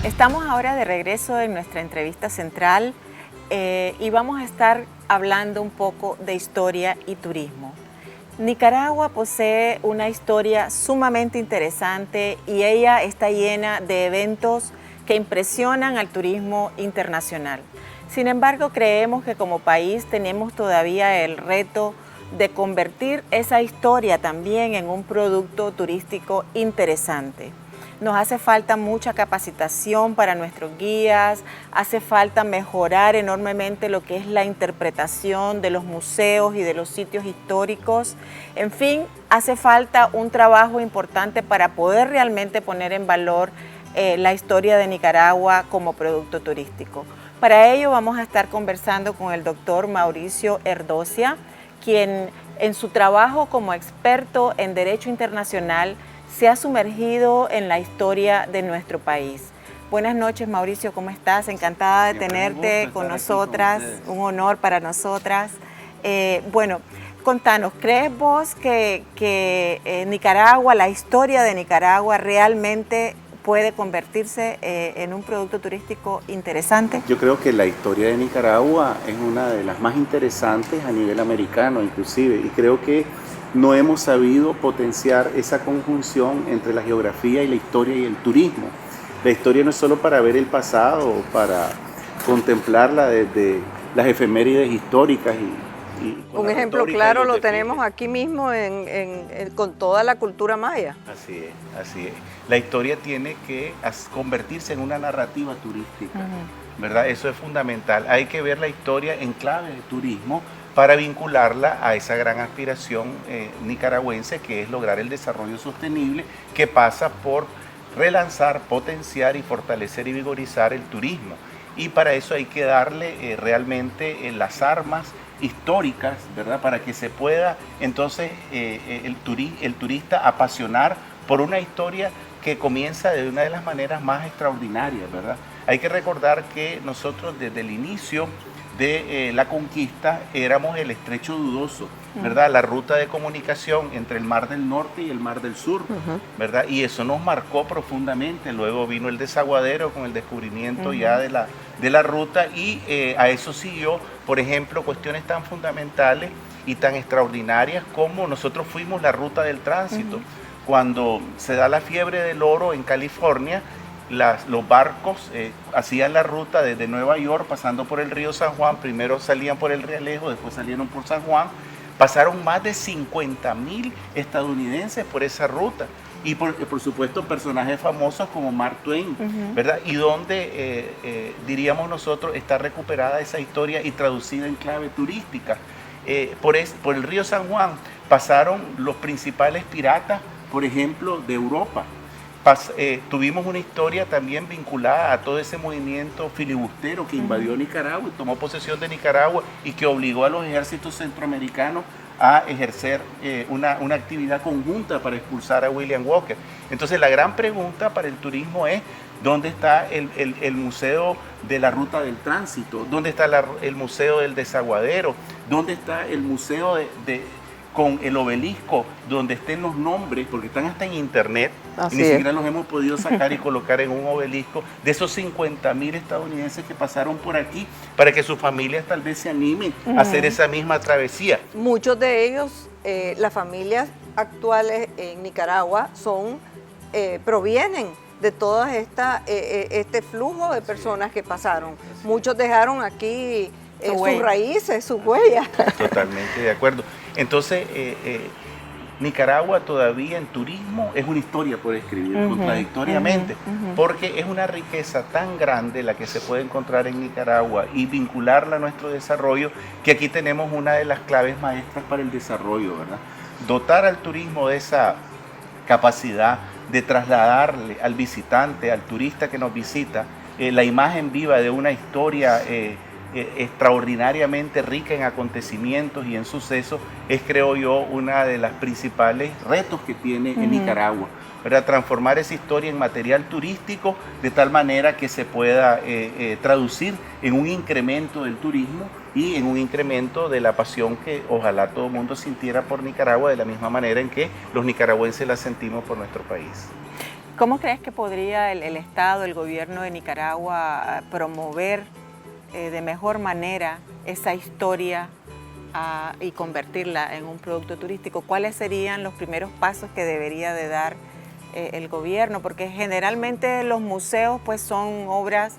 Estamos ahora de regreso en nuestra entrevista central y vamos a estar hablando un poco de historia y turismo. Nicaragua posee una historia sumamente interesante y ella está llena de eventos que impresionan al turismo internacional. Sin embargo, creemos que como país tenemos todavía el reto de convertir esa historia también en un producto turístico interesante. Nos hace falta mucha capacitación para nuestros guías, hace falta mejorar enormemente lo que es la interpretación de los museos y de los sitios históricos. En fin, hace falta un trabajo importante para poder realmente poner en valor la historia de Nicaragua como producto turístico. Para ello vamos a estar conversando con el doctor Mauricio Erdocia, quien en su trabajo como experto en Derecho Internacional se ha sumergido en la historia de nuestro país. Buenas noches, Mauricio, ¿cómo estás? Encantada de tenerte con nosotras, un honor para nosotras. Bueno, contanos, ¿crees vos que Nicaragua, la historia de Nicaragua realmente puede convertirse en un producto turístico interesante? Yo creo que la historia de Nicaragua es una de las más interesantes a nivel americano inclusive, y creo que no hemos sabido potenciar esa conjunción entre la geografía y la historia y el turismo. La historia no es solo para ver el pasado, para contemplarla desde las efemérides históricas un ejemplo claro lo tenemos aquí mismo con toda la cultura maya. Así es, así es. La historia tiene que convertirse en una narrativa turística, ¿verdad? Eso es fundamental. Hay que ver la historia en clave de turismo para vincularla a esa gran aspiración nicaragüense, que es lograr el desarrollo sostenible, que pasa por relanzar, potenciar y fortalecer y vigorizar el turismo. Y para eso hay que darle realmente las armas históricas, ¿verdad? Para que se pueda entonces el turista apasionar por una historia que comienza de una de las maneras más extraordinarias, ¿verdad? Hay que recordar que nosotros desde el inicio de la conquista éramos el estrecho dudoso, ¿verdad? La ruta de comunicación entre el Mar del Norte y el Mar del Sur, ¿verdad? Y eso nos marcó profundamente. Luego vino el desaguadero con el descubrimiento ya de la ruta y a eso siguió, por ejemplo, cuestiones tan fundamentales y tan extraordinarias como nosotros fuimos la ruta del tránsito. Cuando se da la fiebre del oro en California, los barcos hacían la ruta desde Nueva York pasando por el río San Juan. Primero salían por el Realejo, después salieron por San Juan. Pasaron más de 50.000 estadounidenses por esa ruta y por supuesto personajes famosos como Mark Twain, ¿verdad? Y donde diríamos nosotros está recuperada esa historia y traducida en clave turística. Por el río San Juan pasaron los principales piratas, por ejemplo, de Europa. Tuvimos una historia también vinculada a todo ese movimiento filibustero que invadió Nicaragua y tomó posesión de Nicaragua y que obligó a los ejércitos centroamericanos a ejercer una actividad conjunta para expulsar a William Walker. Entonces la gran pregunta para el turismo es ¿dónde está el Museo de la Ruta del Tránsito? ¿Dónde está el Museo del Desaguadero? ¿Dónde está el Museo con el obelisco donde estén los nombres, porque están hasta en internet, y ni siquiera los hemos podido sacar y colocar en un obelisco, de esos 50.000 estadounidenses que pasaron por aquí, para que sus familias tal vez se animen a hacer esa misma travesía? Muchos de ellos, las familias actuales en Nicaragua, provienen de todo este flujo de personas que pasaron. Muchos dejaron aquí sus raíces, sus huellas. Totalmente de acuerdo. Entonces, Nicaragua todavía en turismo es una historia por escribir, contradictoriamente, porque es una riqueza tan grande la que se puede encontrar en Nicaragua y vincularla a nuestro desarrollo, que aquí tenemos una de las claves maestras para el desarrollo, ¿verdad? Dotar al turismo de esa capacidad de trasladarle al visitante, al turista que nos visita, la imagen viva de una historia extraordinariamente rica en acontecimientos y en sucesos, es, creo yo, una de las principales retos que tiene en Nicaragua, ¿verdad? Transformar esa historia en material turístico de tal manera que se pueda traducir en un incremento del turismo y en un incremento de la pasión que ojalá todo el mundo sintiera por Nicaragua, de la misma manera en que los nicaragüenses la sentimos por nuestro país. ¿Cómo crees que podría el Estado, el gobierno de Nicaragua promover de mejor manera esa historia y convertirla en un producto turístico? ¿Cuáles serían los primeros pasos que debería de dar el gobierno? Porque generalmente los museos pues son obras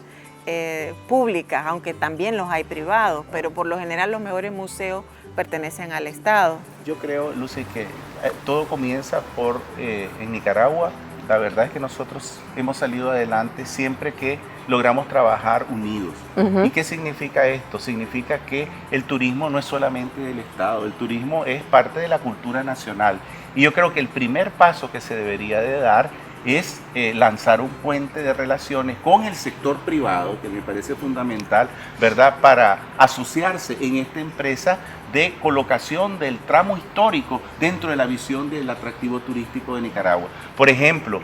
públicas, aunque también los hay privados, pero por lo general los mejores museos pertenecen al Estado. Yo creo, Lucy, que todo comienza en Nicaragua. La verdad es que nosotros hemos salido adelante siempre que logramos trabajar unidos. ¿Y qué significa esto? Significa que el turismo no es solamente del Estado, el turismo es parte de la cultura nacional. Y yo creo que el primer paso que se debería de dar es lanzar un puente de relaciones con el sector privado, que me parece fundamental, ¿verdad?, para asociarse en esta empresa de colocación del tramo histórico dentro de la visión del atractivo turístico de Nicaragua. Por ejemplo,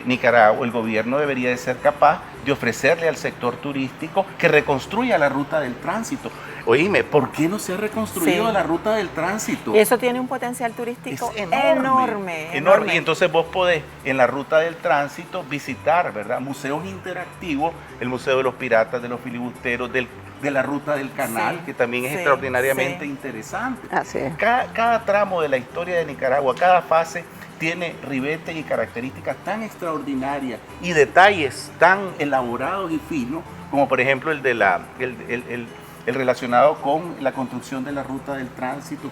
Nicaragua, el gobierno debería de ser capaz de ofrecerle al sector turístico que reconstruya la ruta del tránsito. Oíme, ¿por qué no se ha reconstruido la ruta del tránsito? Y eso tiene un potencial turístico enorme. Y entonces vos podés en la ruta del tránsito visitar, ¿verdad?, museos interactivos, el Museo de los Piratas, de los Filibusteros, de la ruta del canal, que también es extraordinariamente interesante. Así es. Cada tramo de la historia de Nicaragua, cada fase tiene ribetes y características tan extraordinarias y detalles tan elaborados y finos, como por ejemplo el relacionado con la construcción de la ruta del tránsito,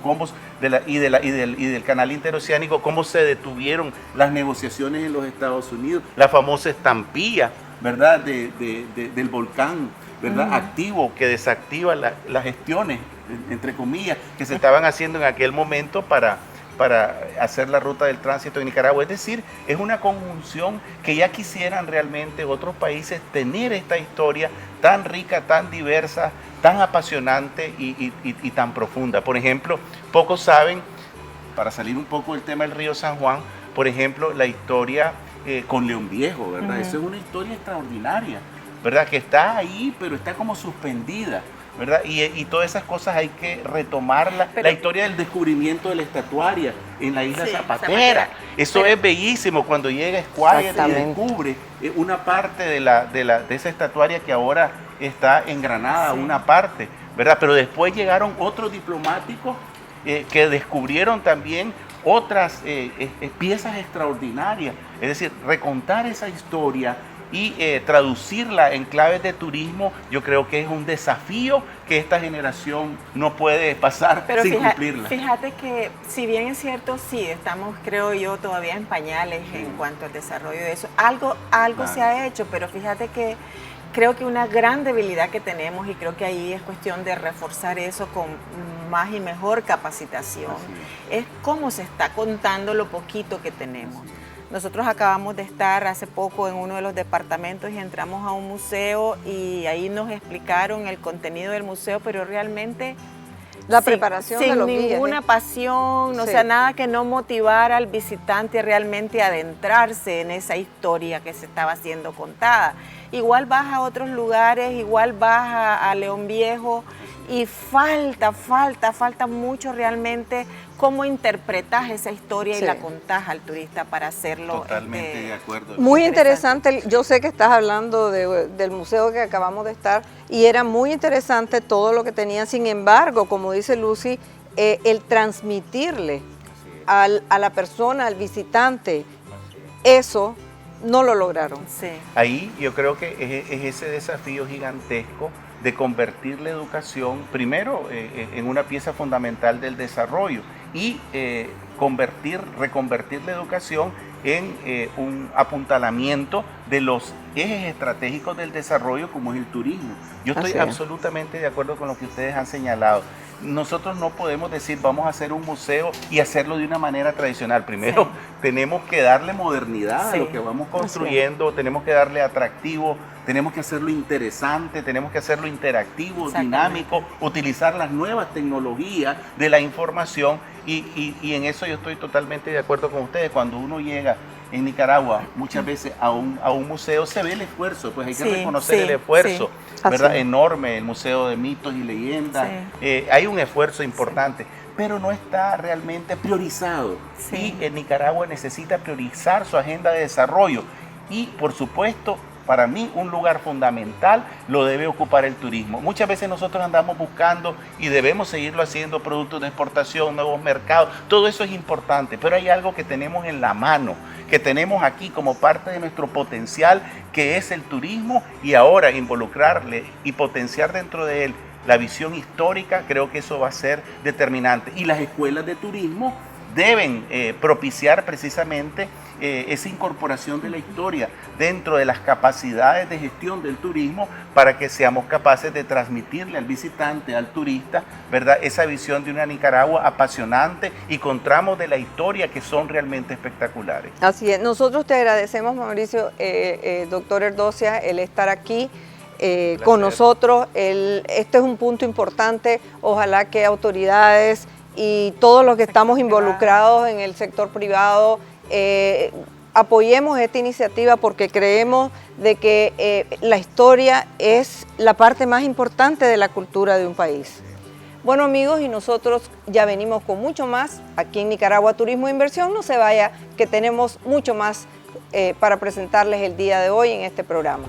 y del canal interoceánico, cómo se detuvieron las negociaciones en los Estados Unidos, la famosa estampilla, ¿verdad?, del volcán, ¿verdad?, activo, que desactiva las gestiones, entre comillas, que se estaban haciendo en aquel momento para hacer la ruta del tránsito en Nicaragua. Es decir, es una conjunción que ya quisieran realmente otros países tener esta historia tan rica, tan diversa, tan apasionante y tan profunda. Por ejemplo, pocos saben, para salir un poco del tema del río San Juan, por ejemplo, la historia con León Viejo, ¿verdad? Eso es una historia extraordinaria, ¿verdad?, que está ahí, pero está como suspendida, ¿verdad? Y todas esas cosas hay que retomarlas. La historia del descubrimiento de la estatuaria en la isla Zapatera. Eso es bellísimo cuando llega Squire y descubre una parte de esa estatuaria que ahora está en Granada, una parte, ¿verdad? Pero después llegaron otros diplomáticos que descubrieron también otras piezas extraordinarias. Es decir, recontar esa historia y traducirla en claves de turismo, yo creo que es un desafío que esta generación no puede pasar sin cumplirla. Fíjate que, si bien es cierto, sí, estamos, creo yo, todavía en pañales en cuanto al desarrollo de eso. Algo se ha hecho, pero fíjate que creo que una gran debilidad que tenemos, y creo que ahí es cuestión de reforzar eso con más y mejor capacitación, es cómo se está contando lo poquito que tenemos. Nosotros acabamos de estar hace poco en uno de los departamentos y entramos a un museo y ahí nos explicaron el contenido del museo, pero realmente la preparación de los guías, sin ninguna pasión, o sea, nada que no motivara al visitante realmente a adentrarse en esa historia que se estaba siendo contada. Igual vas a otros lugares, igual vas a León Viejo y falta mucho realmente cómo interpretas esa historia y la contás al turista para hacerlo. Totalmente de acuerdo. Muy interesante. Yo sé que estás hablando del museo que acabamos de estar y era muy interesante todo lo que tenían. Sin embargo, como dice Lucy, el transmitirle a la persona, al visitante, eso no lo lograron. Sí. Ahí yo creo que es ese desafío gigantesco de convertir la educación, primero, en una pieza fundamental del desarrollo y reconvertir la educación en un apuntalamiento de los ejes estratégicos del desarrollo, como es el turismo. Yo estoy absolutamente de acuerdo con lo que ustedes han señalado. Nosotros no podemos decir vamos a hacer un museo y hacerlo de una manera tradicional. Primero tenemos que darle modernidad a lo que vamos construyendo, tenemos que darle atractivo, tenemos que hacerlo interesante, tenemos que hacerlo interactivo, dinámico, utilizar las nuevas tecnologías de la información y en eso yo estoy totalmente de acuerdo con ustedes. Cuando uno llega en Nicaragua muchas veces a un museo se ve el esfuerzo, pues hay que reconocer el esfuerzo, ¿verdad? Enorme, el Museo de Mitos y Leyendas, hay un esfuerzo importante, pero no está realmente priorizado. Sí. Y en Nicaragua necesita priorizar su agenda de desarrollo. Y por supuesto, para mí un lugar fundamental lo debe ocupar el turismo. Muchas veces nosotros andamos buscando y debemos seguirlo haciendo, productos de exportación, nuevos mercados, todo eso es importante, pero hay algo que tenemos en la mano, que tenemos aquí como parte de nuestro potencial, que es el turismo, y ahora involucrarle y potenciar dentro de él la visión histórica, creo que eso va a ser determinante. Y las escuelas de turismo deben propiciar precisamente esa incorporación de la historia dentro de las capacidades de gestión del turismo para que seamos capaces de transmitirle al visitante, al turista, ¿verdad?, esa visión de una Nicaragua apasionante y con tramos de la historia que son realmente espectaculares. Así es, nosotros te agradecemos, Mauricio, doctor Erdocia, el estar aquí con nosotros. Este es un punto importante, ojalá que autoridades y todos los que estamos involucrados en el sector privado apoyemos esta iniciativa, porque creemos de que la historia es la parte más importante de la cultura de un país. Bueno, amigos, y nosotros ya venimos con mucho más aquí en Nicaragua Turismo e Inversión. No se vaya, que tenemos mucho más para presentarles el día de hoy en este programa.